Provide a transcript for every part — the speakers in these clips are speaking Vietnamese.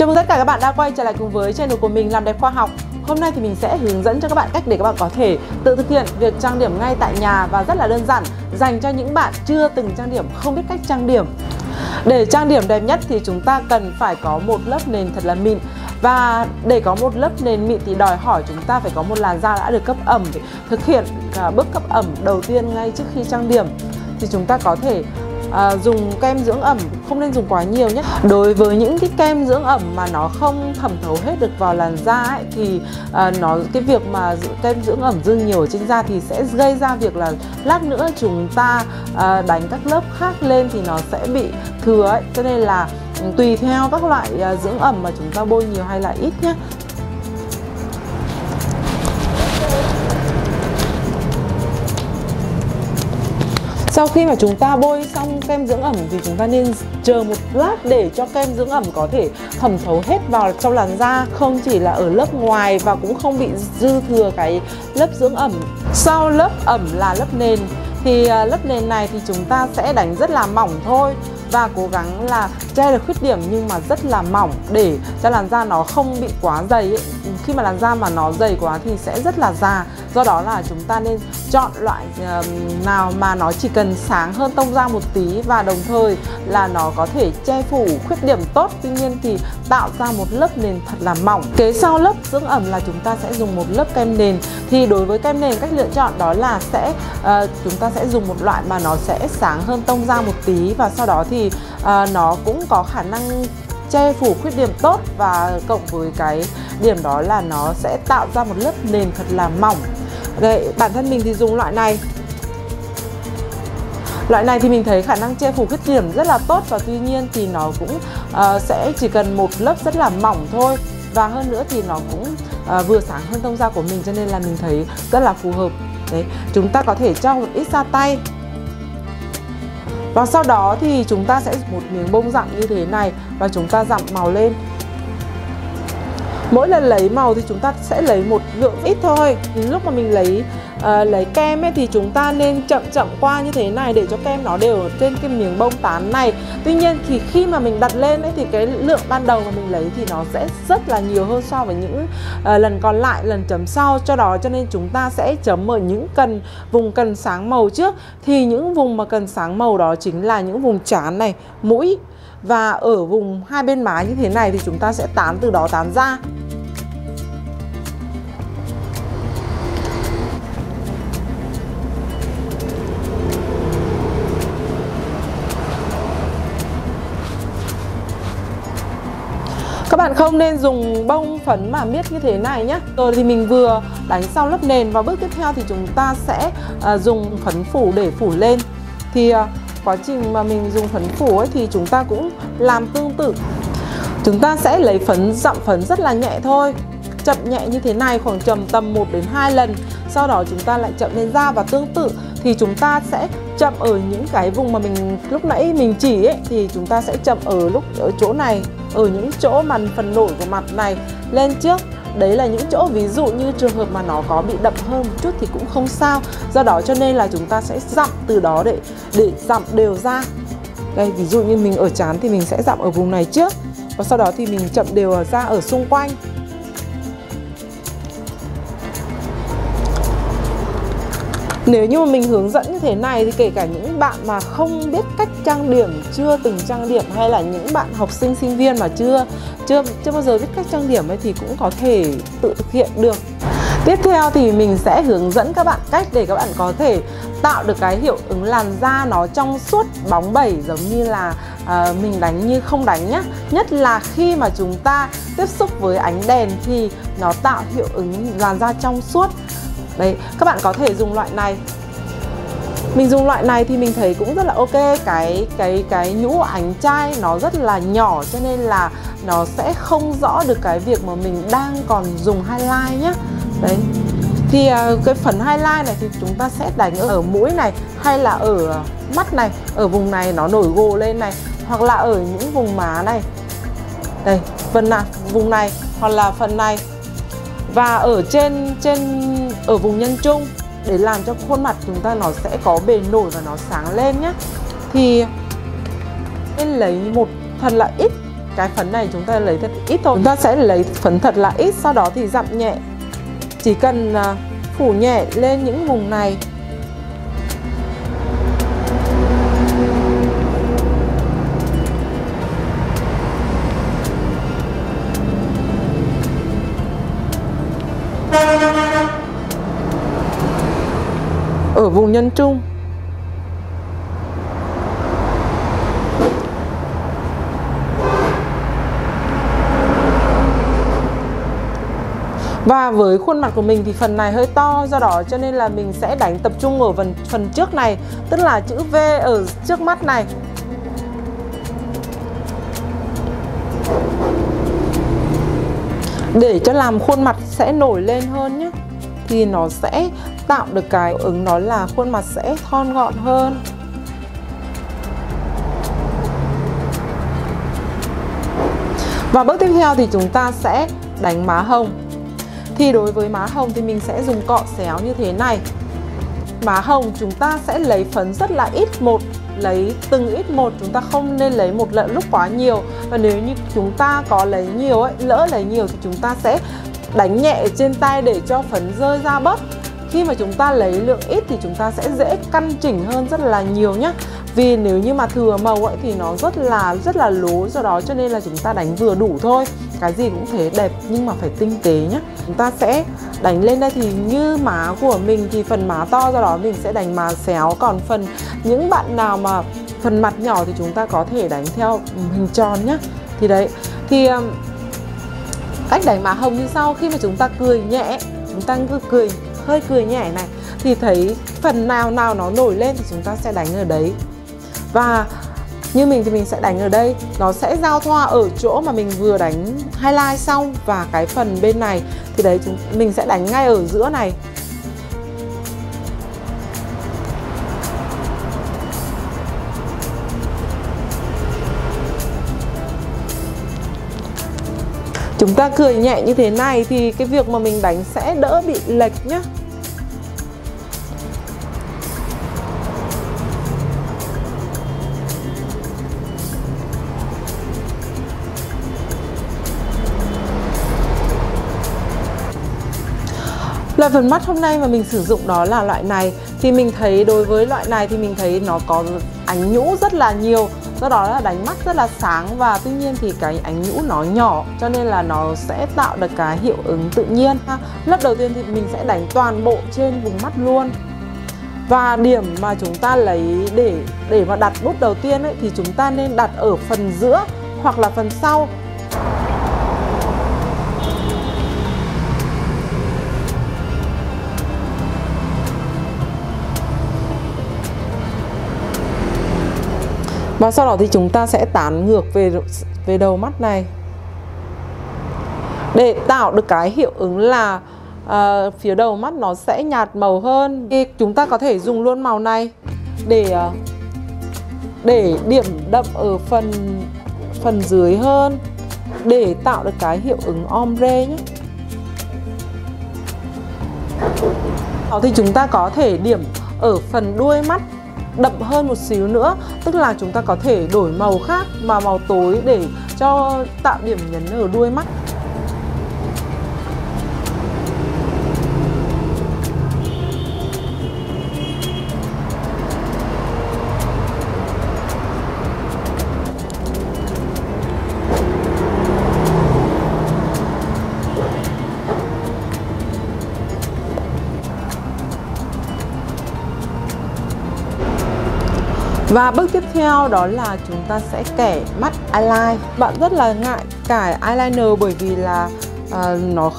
mừng tất cả các bạn đã quay trở lại cùng với channel của mình Làm Đẹp Khoa Học. Hôm nay thì mình sẽ hướng dẫn cho các bạn cách để các bạn có thể tự thực hiện việc trang điểm ngay tại nhà và rất là đơn giản, dành cho những bạn chưa từng trang điểm, không biết cách trang điểm. Để trang điểm đẹp nhất thì chúng ta cần phải có một lớp nền thật là mịn. Và để có một lớp nền mịn thì đòi hỏi chúng ta phải có một làn da đã được cấp ẩm. Để thực hiện bước cấp ẩm đầu tiên ngay trước khi trang điểm thì chúng ta có thể dùng kem dưỡng ẩm, không nên dùng quá nhiều nhé. Đối với những cái kem dưỡng ẩm mà nó không thẩm thấu hết được vào làn da ấy, thì cái việc mà kem dưỡng ẩm dư nhiều ở trên da thì sẽ gây ra việc là lát nữa chúng ta đánh các lớp khác lên thì nó sẽ bị thừa ấy. Cho nên là tùy theo các loại dưỡng ẩm mà chúng ta bôi nhiều hay là ít nhé. Sau khi mà chúng ta bôi xong kem dưỡng ẩm thì chúng ta nên chờ một lát để cho kem dưỡng ẩm có thể thẩm thấu hết vào trong làn da, không chỉ là ở lớp ngoài và cũng không bị dư thừa cái lớp dưỡng ẩm. Sau lớp ẩm là lớp nền thì lớp nền này thì chúng ta sẽ đánh rất là mỏng thôi và cố gắng là che được khuyết điểm nhưng mà rất là mỏng để cho làn da nó không bị quá dày ấy. Khi mà làn da mà nó dày quá thì sẽ rất là già. Do đó là chúng ta nên chọn loại nào mà nó chỉ cần sáng hơn tông da một tí và đồng thời là nó có thể che phủ khuyết điểm tốt, tuy nhiên thì tạo ra một lớp nền thật là mỏng. Kế sau lớp dưỡng ẩm là chúng ta sẽ dùng một lớp kem nền. Thì đối với kem nền, cách lựa chọn đó là chúng ta sẽ dùng một loại mà nó sẽ sáng hơn tông da một tí và sau đó thì nó cũng có khả năng che phủ khuyết điểm tốt, và cộng với cái điểm đó là nó sẽ tạo ra một lớp nền thật là mỏng. Đây, bản thân mình thì dùng loại này. Loại này thì mình thấy khả năng che phủ khuyết điểm rất là tốt, và tuy nhiên thì nó cũng sẽ chỉ cần một lớp rất là mỏng thôi. Và hơn nữa thì nó cũng vừa sáng hơn tông da của mình, cho nên là mình thấy rất là phù hợp. Đấy, chúng ta có thể cho một ít ra tay. Và sau đó thì chúng ta sẽ dùng một miếng bông dặm như thế này và chúng ta dặm màu lên. Mỗi lần lấy màu thì chúng ta sẽ lấy một lượng ít thôi. Thì lúc mà mình lấy kem ấy thì chúng ta nên chậm qua như thế này để cho kem nó đều ở trên cái miếng bông tán này. Tuy nhiên thì khi mà mình đặt lên ấy thì cái lượng ban đầu mà mình lấy thì nó sẽ rất là nhiều hơn so với những lần còn lại, lần chấm sau. Cho nên chúng ta sẽ chấm ở những vùng cần sáng màu trước. Thì những vùng mà cần sáng màu đó chính là những vùng trán này, mũi. Và ở vùng hai bên má như thế này thì chúng ta sẽ tán từ đó tán ra. Các bạn không nên dùng bông phấn mà miết như thế này nhé. Rồi thì mình vừa đánh xong lớp nền, và bước tiếp theo thì chúng ta sẽ dùng phấn phủ để phủ lên. Thì quá trình mà mình dùng phấn phủ ấy thì chúng ta cũng làm tương tự. Chúng ta sẽ lấy dặm phấn rất là nhẹ thôi, chậm nhẹ như thế này, khoảng tầm 1 đến 2 lần. Sau đó chúng ta lại chậm lên da, và tương tự thì chúng ta sẽ chậm ở những cái vùng mà lúc nãy mình chỉ ấy, thì chúng ta sẽ chậm ở chỗ này, ở những chỗ mà phần nổi của mặt này lên trước. Đấy là những chỗ ví dụ như trường hợp mà nó có bị đậm hơn một chút thì cũng không sao. Do đó cho nên là chúng ta sẽ dặm từ đó để dặm đều ra. Đây, ví dụ như mình ở trán thì mình sẽ dặm ở vùng này trước, và sau đó thì mình chậm đều ra ở xung quanh. Nếu như mà mình hướng dẫn như thế này thì kể cả những bạn mà không biết cách trang điểm, chưa từng trang điểm, hay là những bạn học sinh, sinh viên mà chưa bao giờ biết cách trang điểm ấy thì cũng có thể tự thực hiện được. Tiếp theo thì mình sẽ hướng dẫn các bạn cách để các bạn có thể tạo được cái hiệu ứng làn da nó trong suốt, bóng bẩy giống như là mình đánh như không đánh nhá. Nhất là khi mà chúng ta tiếp xúc với ánh đèn thì nó tạo hiệu ứng làn da trong suốt. Đấy, các bạn có thể dùng loại này. Mình dùng loại này thì mình thấy cũng rất là ok. Cái nhũ ánh chai nó rất là nhỏ, cho nên là nó sẽ không rõ được cái việc mà mình đang còn dùng highlight nhá. Đấy. Thì cái phần highlight này thì chúng ta sẽ đánh ở mũi này, hay là ở mắt này, ở vùng này nó nổi gồ lên này, hoặc là ở những vùng má này. Đây, vùng này hoặc là phần này. Và ở ở vùng nhân trung để làm cho khuôn mặt chúng ta nó sẽ có bề nổi và nó sáng lên nhé. Thì nên lấy một thật là ít cái phấn này chúng ta lấy thật ít thôi. Chúng ta sẽ lấy phấn thật là ít, sau đó thì dặm nhẹ. Chỉ cần phủ nhẹ lên những vùng này. Ở vùng nhân trung. Và với khuôn mặt của mình thì phần này hơi to, do đó cho nên là mình sẽ đánh tập trung ở phần trước này, tức là chữ V ở trước mắt này. Để cho làm khuôn mặt sẽ nổi lên hơn nhé, thì nó sẽ tạo được cái ứng đó là khuôn mặt sẽ thon gọn hơn. Và bước tiếp theo thì chúng ta sẽ đánh má hồng. Thì đối với má hồng thì mình sẽ dùng cọ xéo như thế này. Má hồng chúng ta sẽ lấy phấn rất là ít một, lấy từng ít một, chúng ta không nên lấy một lúc quá nhiều. Và nếu như chúng ta có lấy nhiều ấy, lỡ lấy nhiều thì chúng ta sẽ đánh nhẹ trên tay để cho phấn rơi ra bớt. Khi mà chúng ta lấy lượng ít thì chúng ta sẽ dễ căn chỉnh hơn rất là nhiều nhé. Vì nếu như mà thừa màu ấy thì nó rất là lố, do đó cho nên là chúng ta đánh vừa đủ thôi. Cái gì cũng thế đẹp nhưng mà phải tinh tế nhé. Chúng ta sẽ đánh lên đây thì như má của mình thì phần má to, do đó mình sẽ đánh má xéo. Còn phần những bạn nào mà phần mặt nhỏ thì chúng ta có thể đánh theo hình tròn nhé. Thì đấy, thì cách đánh má hồng như sau. Khi mà chúng ta cười nhẹ, chúng ta cứ hơi cười nhẹ này, thì thấy phần nào nó nổi lên thì chúng ta sẽ đánh ở đấy. Và như mình thì mình sẽ đánh ở đây, nó sẽ giao thoa ở chỗ mà mình vừa đánh highlight xong. Và cái phần bên này thì đấy mình sẽ đánh ngay ở giữa này. Chúng ta cười nhẹ như thế này thì cái việc mà mình đánh sẽ đỡ bị lệch nhé. Loại phần mắt hôm nay mà mình sử dụng đó là loại này. Thì mình thấy đối với loại này thì mình thấy nó có ánh nhũ rất là nhiều, do đó là đánh mắt rất là sáng. Và tuy nhiên thì cái ánh nhũ nó nhỏ, cho nên là nó sẽ tạo được cái hiệu ứng tự nhiên. Lớp đầu tiên thì mình sẽ đánh toàn bộ trên vùng mắt luôn. Và điểm mà chúng ta lấy để mà đặt bút đầu tiên ấy, thì chúng ta nên đặt ở phần giữa hoặc là phần sau. Và sau đó thì chúng ta sẽ tán ngược về đầu mắt này để tạo được cái hiệu ứng là phía đầu mắt nó sẽ nhạt màu hơn. Thì chúng ta có thể dùng luôn màu này để điểm đậm ở phần dưới hơn, để tạo được cái hiệu ứng ombre nhé. Đó thì chúng ta có thể điểm ở phần đuôi mắt đậm hơn một xíu nữa, tức là chúng ta có thể đổi màu khác mà màu tối để cho tạo điểm nhấn ở đuôi mắt. Và bước tiếp theo đó là chúng ta sẽ kẻ mắt eyeliner. Bạn rất là ngại cài eyeliner bởi vì là nó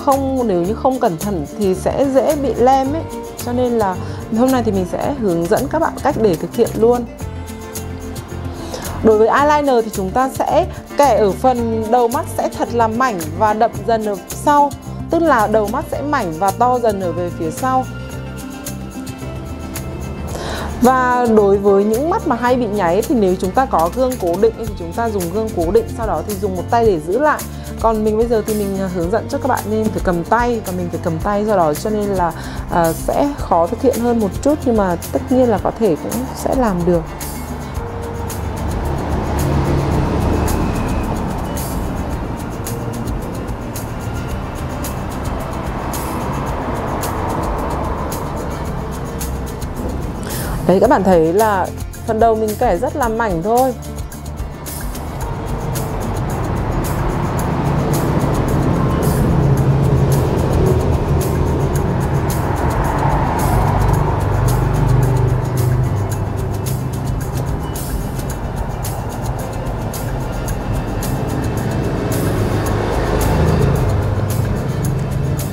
nếu như không cẩn thận thì sẽ dễ bị lem ấy. Cho nên là hôm nay thì mình sẽ hướng dẫn các bạn cách để thực hiện luôn. Đối với eyeliner thì chúng ta sẽ kẻ ở phần đầu mắt sẽ thật là mảnh và đậm dần ở sau. Tức là đầu mắt sẽ mảnh và to dần ở về phía sau. Và đối với những mắt mà hay bị nháy thì nếu chúng ta có gương cố định thì chúng ta dùng gương cố định, sau đó thì dùng một tay để giữ lại. Còn mình bây giờ thì mình hướng dẫn cho các bạn nên phải cầm tay, và mình phải cầm tay, do đó cho nên là sẽ khó thực hiện hơn một chút, nhưng mà tất nhiên là có thể cũng sẽ làm được. Đấy, các bạn thấy là phần đầu mình kẻ rất là mảnh thôi.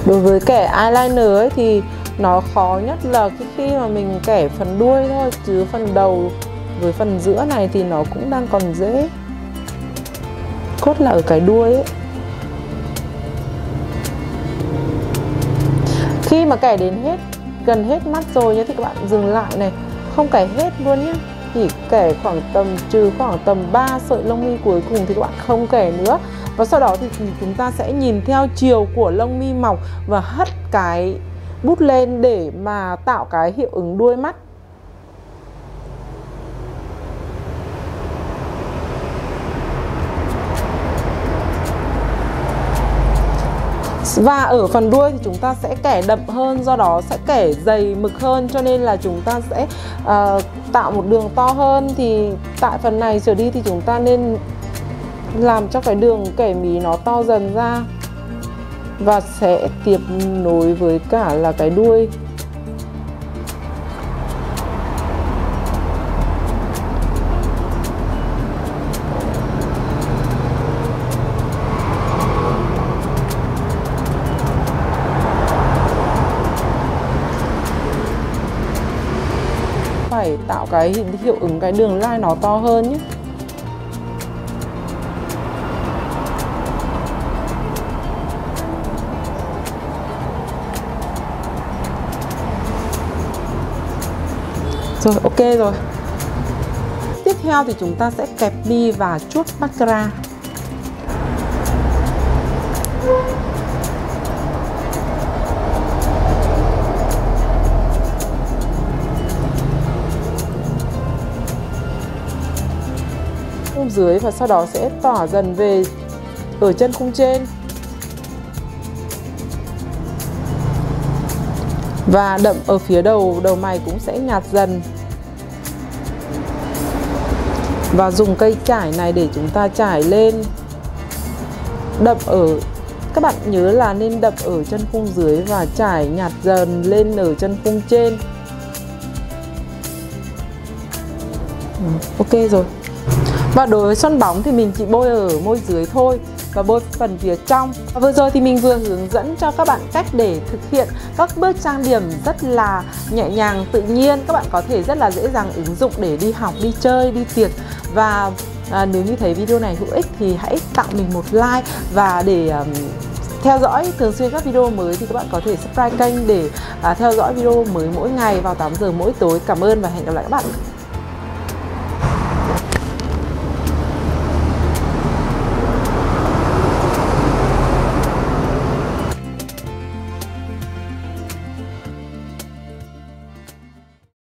Đối với kẻ eyeliner ấy thì nó khó nhất là khi mà mình kẻ phần đuôi thôi, chứ phần đầu với phần giữa này thì nó cũng đang còn dễ. Cốt là ở cái đuôi ấy. Khi mà kẻ đến gần hết mắt rồi nhé thì các bạn dừng lại này, không kẻ hết luôn nhé. Chỉ kẻ khoảng tầm 3 sợi lông mi cuối cùng thì các bạn không kẻ nữa. Và sau đó thì chúng ta sẽ nhìn theo chiều của lông mi mọc và hất cái bút lên để mà tạo cái hiệu ứng đuôi mắt. Và ở phần đuôi thì chúng ta sẽ kẻ đậm hơn, do đó sẽ kẻ dày mực hơn, cho nên là chúng ta sẽ tạo một đường to hơn. Thì tại phần này trở đi thì chúng ta nên làm cho cái đường kẻ mí nó to dần ra và sẽ tiếp nối với cả là cái đuôi. Phải tạo cái hiệu ứng cái đường line nó to hơn nhé. Rồi, ok rồi. Tiếp theo thì chúng ta sẽ kẹp mi và chuốt mascara. Khung dưới và sau đó sẽ tỏa dần về ở chân khung trên. Và đậm ở phía đầu mày cũng sẽ nhạt dần. Và dùng cây chải này để chúng ta chải lên. Đậm ở, các bạn nhớ là nên đậm ở chân khung dưới và chải nhạt dần lên ở chân khung trên. Ok rồi. Và đối với son bóng thì mình chỉ bôi ở môi dưới thôi và bôi phần phía trong. Và vừa rồi thì mình vừa hướng dẫn cho các bạn cách để thực hiện các bước trang điểm rất là nhẹ nhàng, tự nhiên. Các bạn có thể rất là dễ dàng ứng dụng để đi học, đi chơi, đi tiệc. Và nếu như thấy video này hữu ích thì hãy tặng mình một like. Và để theo dõi thường xuyên các video mới thì các bạn có thể subscribe kênh để theo dõi video mới mỗi ngày vào 8 giờ mỗi tối. Cảm ơn và hẹn gặp lại các bạn.